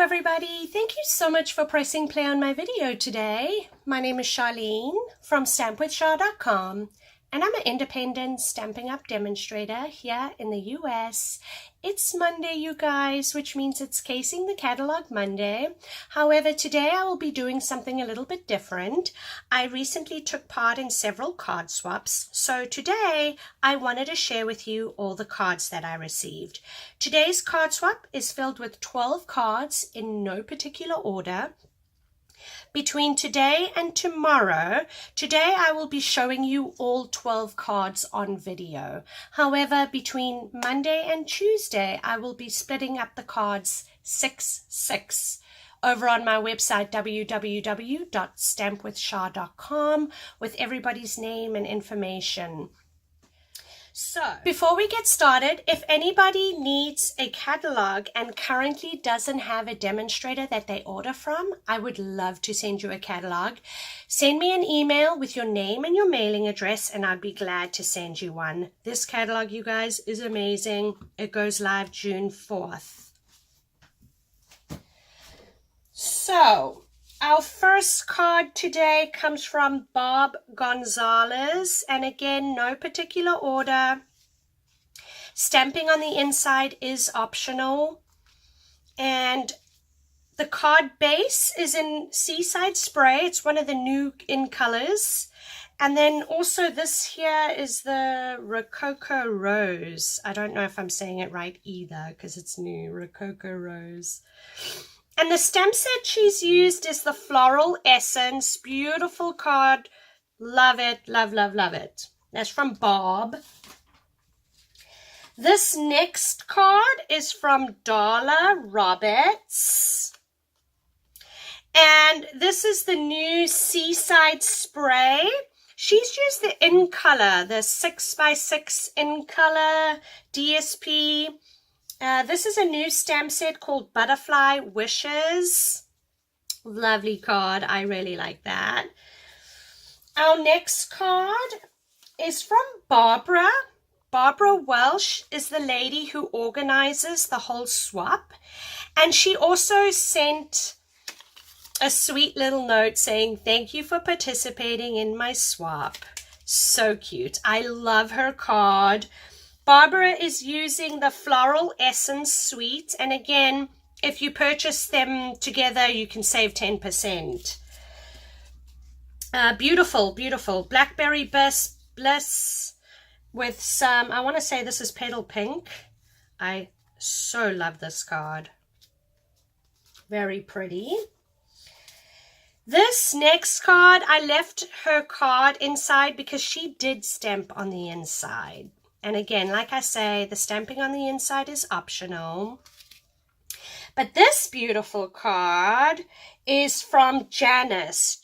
everybody, thank you so much for pressing play on my video today. My name is Sharleen from stampwithshar.com and I'm an independent Stampin' Up! Demonstrator here in the US. It's Monday, you guys, which means it's Casing the Catalog Monday. However, today I will be doing something a little bit different. I recently took part in several card swaps, so today I wanted to share with you all the cards that I received. Today's card swap is filled with 12 cards in no particular order. Between today and tomorrow, today I will be showing you all 12 cards on video. However, between Monday and Tuesday, I will be splitting up the cards 6-6 over on my website www.stampwithshar.com with everybody's name and information. So, before we get started, if anybody needs a catalog and currently doesn't have a demonstrator that they order from, I would love to send you a catalog. Send me an email with your name and your mailing address and I'd be glad to send you one. This catalog, you guys, is amazing. It goes live June 4th. So, our first card today comes from Bob Gonzales, and again, no particular order. Stamping on the inside is optional, and the card base is in Seaside Spray. It's one of the new in colors. And then also this here is the Rococo Rose. I don't know if I'm saying it right either because it's new, Rococo Rose. And the stamp set she's used is the Floral Essence. Beautiful card. Love it, love, love, love it. That's from Bob. This next card is from Donna Roberts. And this is the new Seaside Spray. She's used the in color, the 6x6 in color DSP. This is a new stamp set called Butterfly Wishes. Lovely card. I really like that. Our next card is from Barbara. Barbara Welsh is the lady who organizes the whole swap. And she also sent a sweet little note saying, "Thank you for participating in my swap." So cute. I love her card. Barbara is using the Floral Essence Suite, and again, if you purchase them together, you can save 10%. Beautiful, beautiful. Blackberry Bliss with some, I want to say this is Petal Pink. I so love this card. Very pretty. This next card, I left her card inside because she did stamp on the inside. And again, like I say, the stamping on the inside is optional. But this beautiful card is from Janice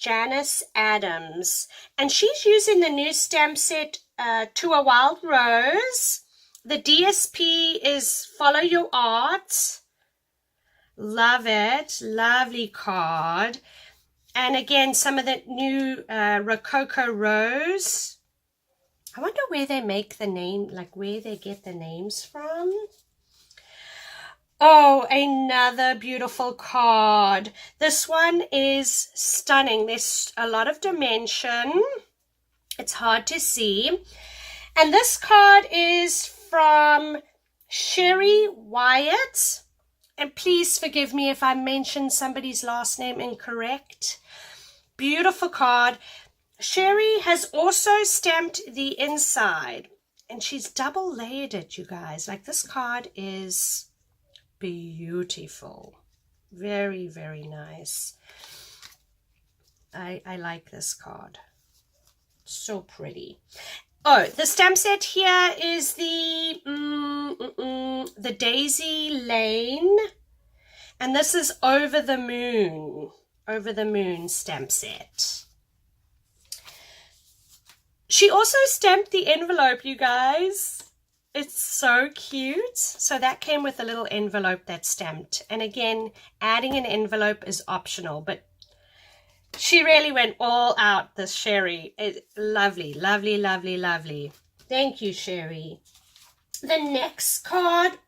Adams. And she's using the new stamp set, To a Wild Rose. The DSP is Follow Your Art. Love it. Lovely card. And again, some of the new Rococo Rose. I wonder where they make the name, like where they get the names from. Oh, another beautiful card. This one is stunning. There's a lot of dimension. It's hard to see. And this card is from Sherry Wyatt. And please forgive me if I mention somebody's last name incorrect. Beautiful card. Sherry has also stamped the inside, and she's double layered it, you guys. Like, this card is beautiful. Very, very nice. I like this card. So pretty. Oh, the stamp set here is the Daisy Lane, and this is Over the Moon stamp set. She also stamped the envelope, you guys. It's so cute. So that came with a little envelope that's stamped. And again, adding an envelope is optional, but she really went all out, this Sherry. Lovely, lovely, lovely, lovely. Thank you, Sherry. The next card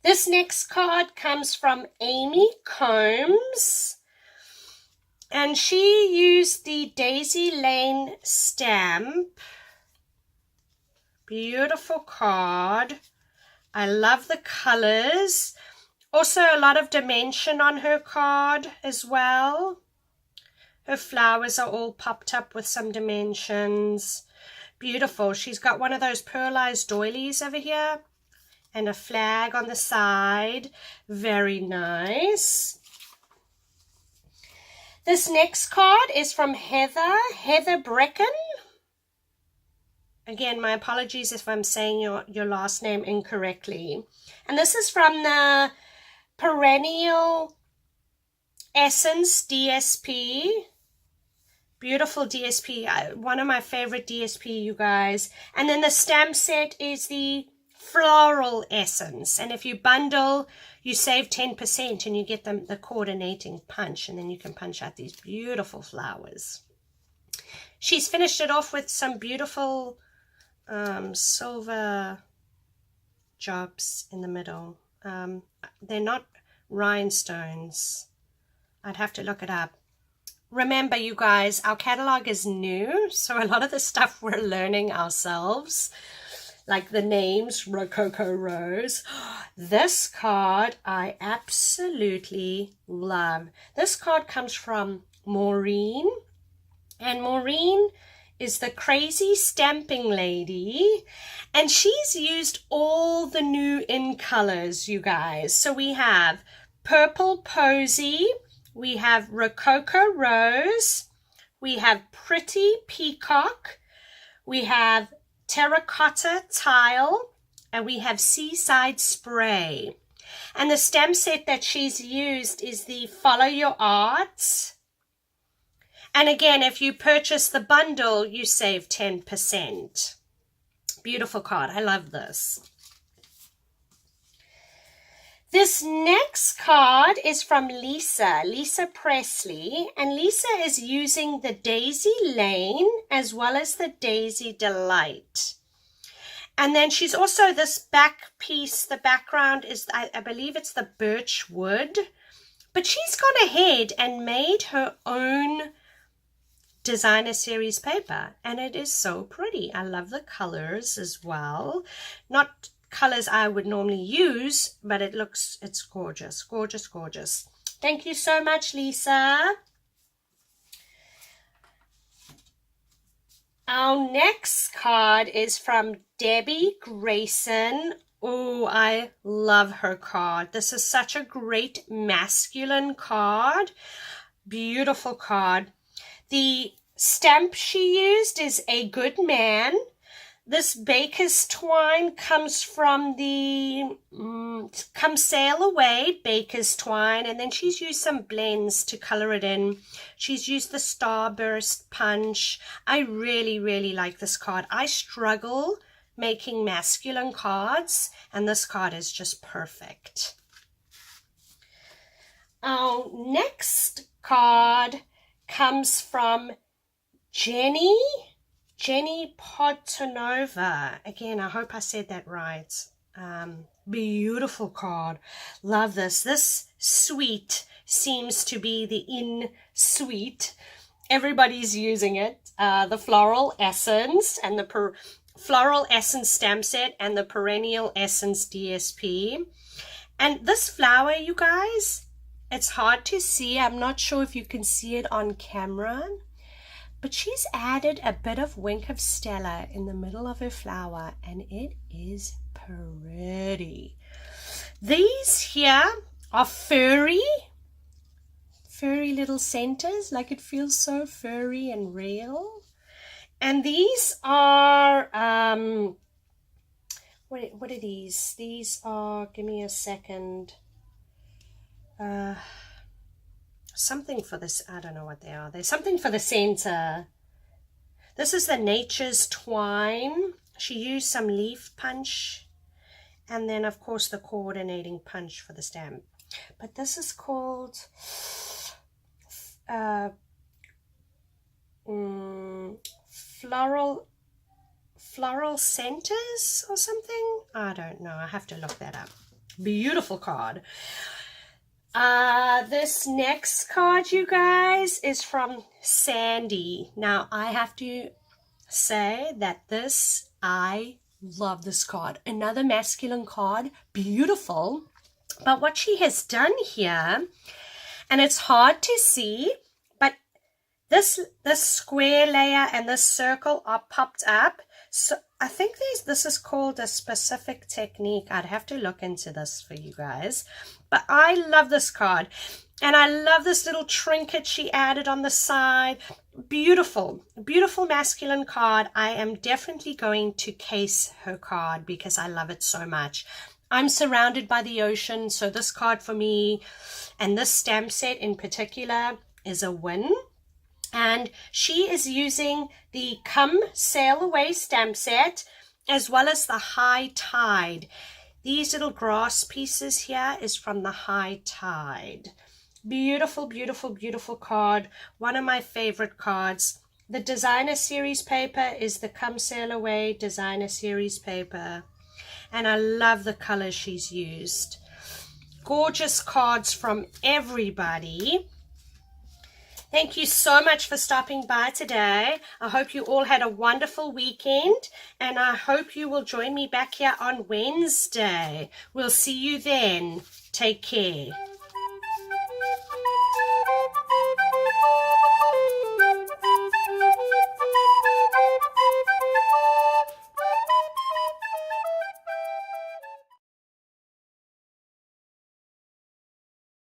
This next card comes from Amy Combs, and she used the Daisy Lane stamp. Beautiful card. I love the colors. Also a lot of dimension on her card as well. Her flowers are all popped up with some dimensions. Beautiful. She's got one of those pearlized doilies over here and a flag on the side. Very nice. This next card is from Heather Brecken. Again, my apologies if I'm saying your last name incorrectly. And this is from the Perennial Essence DSP. Beautiful DSP. One of my favorite DSP, you guys. And then the stamp set is the Floral Essence. And if you bundle, you save 10% and you get the coordinating punch. And then you can punch out these beautiful flowers. She's finished it off with some beautiful silver jobs in the middle. They're not rhinestones. I'd have to look it up. Remember, you guys, our catalog is new, so a lot of the stuff we're learning ourselves, like the names, Rococo Rose. This card I absolutely love. This card comes from Maureen, and Maureen is the crazy stamping lady, and she's used all the new in colors, you guys. So we have Purple Posy, we have Rococo Rose, we have Pretty Peacock, we have Terracotta Tile, and we have Seaside Spray. And the stamp set that she's used is the Follow Your Art. And again, if you purchase the bundle, you save 10%. Beautiful card. I love this. This next card is from Lisa Presley. And Lisa is using the Daisy Lane as well as the Daisy Delight. And then she's also this back piece. The background is, I believe it's the birch wood. But she's gone ahead and made her own designer series paper, and it is so pretty. I love the colors as well. Not colors I would normally use, but it's gorgeous, gorgeous, gorgeous. Thank you so much, Lisa. Our next card is from Debbie Grayson. Oh, I love her card. This is such a great masculine card. Beautiful card. The stamp she used is A Good Man. This baker's twine comes from the Come Sail Away baker's twine, and then she's used some blends to color it in. She's used the Starburst punch. I really, really like this card. I struggle making masculine cards, and this card is just perfect. Our next card comes from Jenny Portanova. Again, I hope I said that right. Beautiful card. Love this. This suite seems to be the in suite. Everybody's using it. The Floral Essence and the Floral Essence stamp set and the Perennial Essence DSP. And this flower, you guys, it's hard to see. I'm not sure if you can see it on camera, but she's added a bit of Wink of Stella in the middle of her flower, and it is pretty. These here are furry little centers, like it feels so furry and real. And these are, what are these? These are, give me a second. Something for this, I don't know what they are. There's something for the center. This is the Nature's Twine. She used some leaf punch, and then of course the coordinating punch for the stamp. But this is called floral centers or something. I don't know. I have to look that up. Beautiful card. This next card, you guys, is from Sandy. Now, I have to say that I love this card. Another masculine card, beautiful. But what she has done here, and it's hard to see, but this square layer and this circle are popped up. So I think this is called a specific technique. I'd have to look into this for you guys. But I love this card. And I love this little trinket she added on the side. Beautiful, beautiful masculine card. I am definitely going to case her card because I love it so much. I'm surrounded by the ocean, so this card for me and this stamp set in particular is a win. And she is using the Come Sail Away stamp set as well as the High Tide. These little grass pieces here is from the High Tide. Beautiful, beautiful, beautiful card. One of my favorite cards. The designer series paper is the Come Sail Away designer series paper. And I love the color she's used. Gorgeous cards from everybody. Thank you so much for stopping by today. I hope you all had a wonderful weekend, and I hope you will join me back here on Wednesday. We'll see you then. Take care.